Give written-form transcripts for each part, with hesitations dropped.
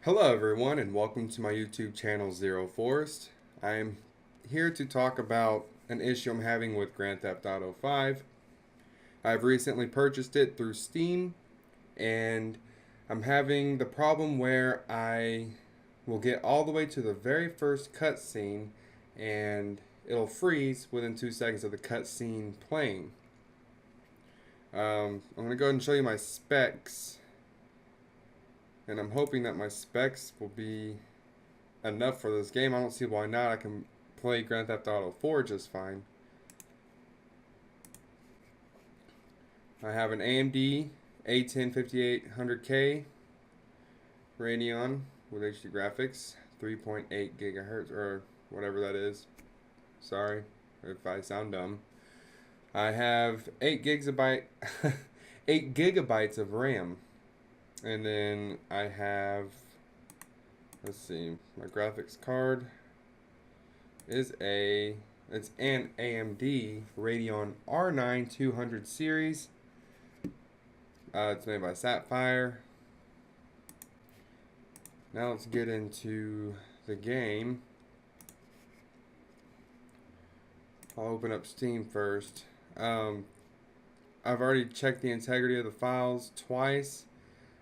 Hello everyone and welcome to my YouTube channel ZeroForced. I am here to talk about an issue I'm having with Grand Theft Auto 5. I've recently purchased it through Steam and I'm having the problem where I will get all the way to the very first cutscene and it'll freeze within 2 seconds of the cutscene playing. I'm going to go ahead and show you my specs. And I'm hoping that my specs will be enough for this game. I don't see why not. I can play Grand Theft Auto 4 just fine. I have an AMD A10 5800K Radeon with HD graphics, 3.8 gigahertz or whatever that is. Sorry if I sound dumb. I have 8 gigabytes of RAM. And then I have, let's see, my graphics card is it's an AMD Radeon R9 200 series. It's made by Sapphire. Now let's get into the game. I'll open up Steam first. I've already checked the integrity of the files twice.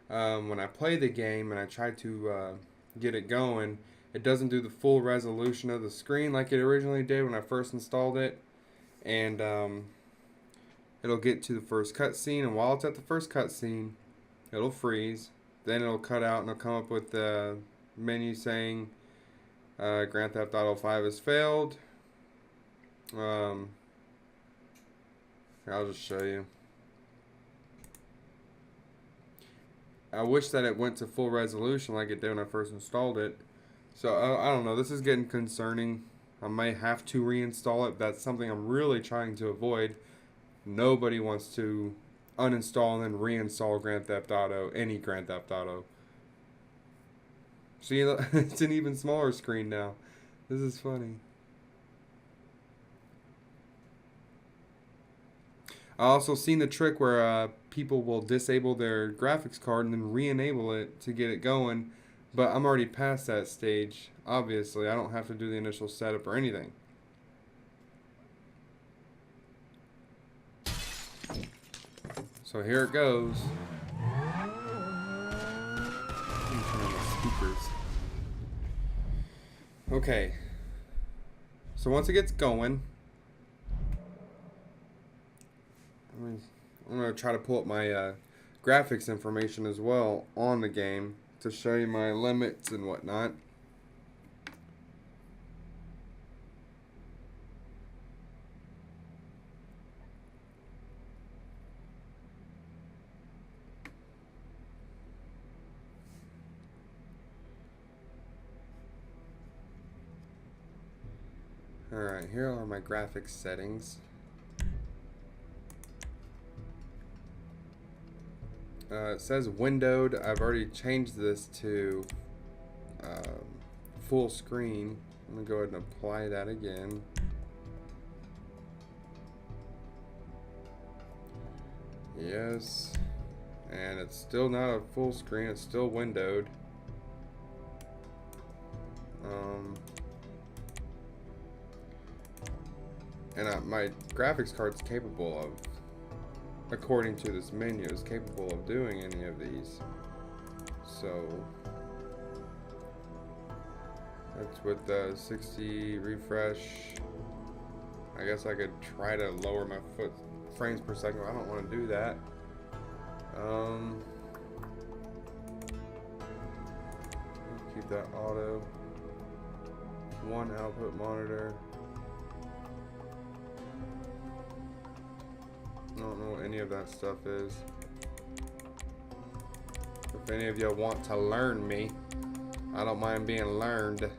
When I play the game and I try to get it going, it doesn't do the full resolution of the screen like it originally did when I first installed it. And it'll get to the first cutscene, and while it's at the first cutscene, it'll freeze. Then it'll cut out and it'll come up with the menu saying Grand Theft Auto 5 has failed. I'll just show you. I wish that it went to full resolution like it did when I first installed it. So I don't know, this is getting concerning. I might have to reinstall it. That's something I'm really trying to avoid. Nobody wants to uninstall and then reinstall Grand Theft Auto, any Grand Theft Auto. See, it's an even smaller screen now. This is funny. I also seen the trick where people will disable their graphics card and then re-enable it to get it going, but I'm already past that stage. Obviously, I don't have to do the initial setup or anything. So here it goes. Turn on the speakers. Okay. So once it gets going, I'm going to try to pull up my graphics information as well on the game to show you my limits and whatnot. Alright, here are my graphics settings. It says windowed. I've already changed this to full screen. I'm going to go ahead and apply that again. Yes. And it's still not a full screen. It's still windowed. And my graphics card's capable of, according to this menu, is capable of doing any of these. So that's with the 60 refresh. I guess I could try to lower my frames per second. I don't want to do that. Keep that auto. One output monitor. I don't know what any of that stuff is. If any of you want to learn me, I don't mind being learned.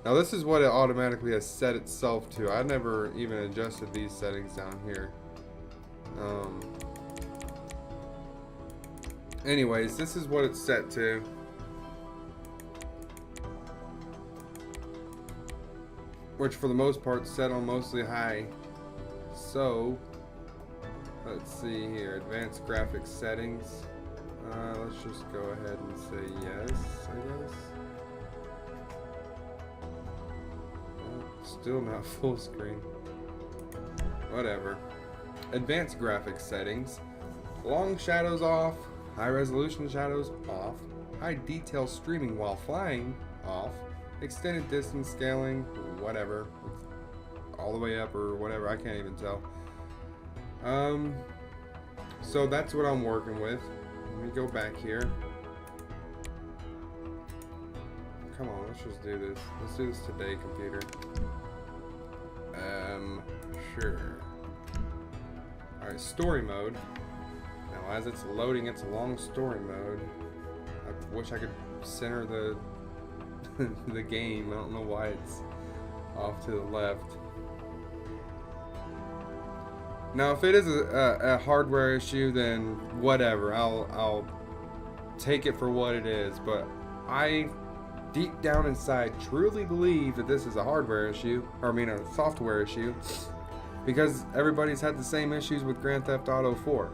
Now this is what it automatically has set itself to. I never even adjusted these settings down here. Anyways, this is what it's set to. Which for the most part set on mostly high. So let's see here, advanced graphics settings. Let's just go ahead and say yes, I guess. Still not full screen. Whatever. Advanced graphics settings. Long shadows off. High resolution shadows off. High detail streaming while flying off. Extended distance scaling, whatever. All the way up or whatever, I can't even tell. So that's what I'm working with. Let me go back here. Come on, let's just do this. Let's do this today, computer. Sure. Alright, story mode. Now, as it's loading its long story mode, I wish I could center the the game. I don't know why it's off to the left. Now, if it is a hardware issue, then whatever. I'll take it for what it is. But I, deep down inside, truly believe that this is a hardware issue, or I mean a software issue, because everybody's had the same issues with Grand Theft Auto 4.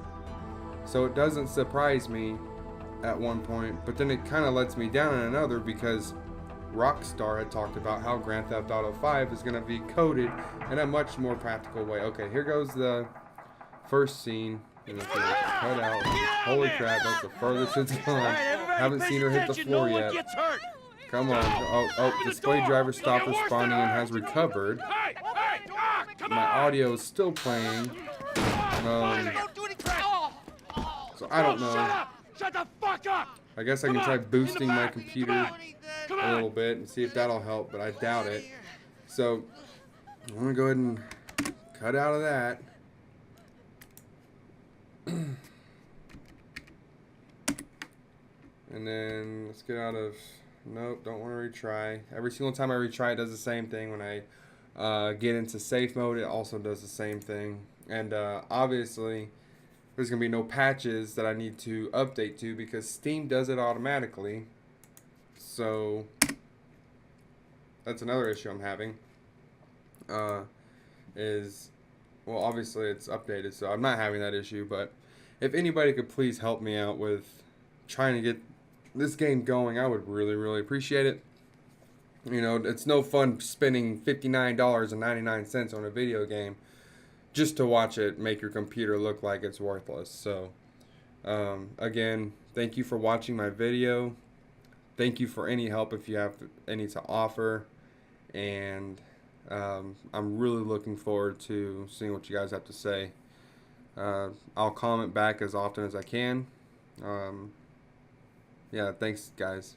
So it doesn't surprise me at one point, but then it kind of lets me down in another, because Rockstar had talked about how Grand Theft Auto 5 is going to be coded in a much more practical way. Okay, here goes the first scene. And it's gonna cut out. Holy crap, that's the furthest it's gone. Haven't seen her hit the floor yet. Come on. Oh, display driver stopped responding and has recovered. My audio is still playing. So I don't know. Shut the fuck up! I guess I can try boosting my computer a little bit and see if that'll help, but I doubt it. So I'm gonna go ahead and cut out of that. And then let's get out of, nope, don't want to retry. Every single time I retry, it does the same thing. When I get into safe mode, it also does the same thing. And obviously, there's going to be no patches that I need to update to, because Steam does it automatically. So that's another issue I'm having. Well, obviously it's updated, so I'm not having that issue. But if anybody could please help me out with trying to get this game going, I would really, really appreciate it. You know, it's no fun spending $59.99 on a video game just to watch it make your computer look like it's worthless. So, again, thank you for watching my video. Thank you for any help if you have any to offer. And I'm really looking forward to seeing what you guys have to say. I'll comment back as often as I can. Yeah, thanks, guys.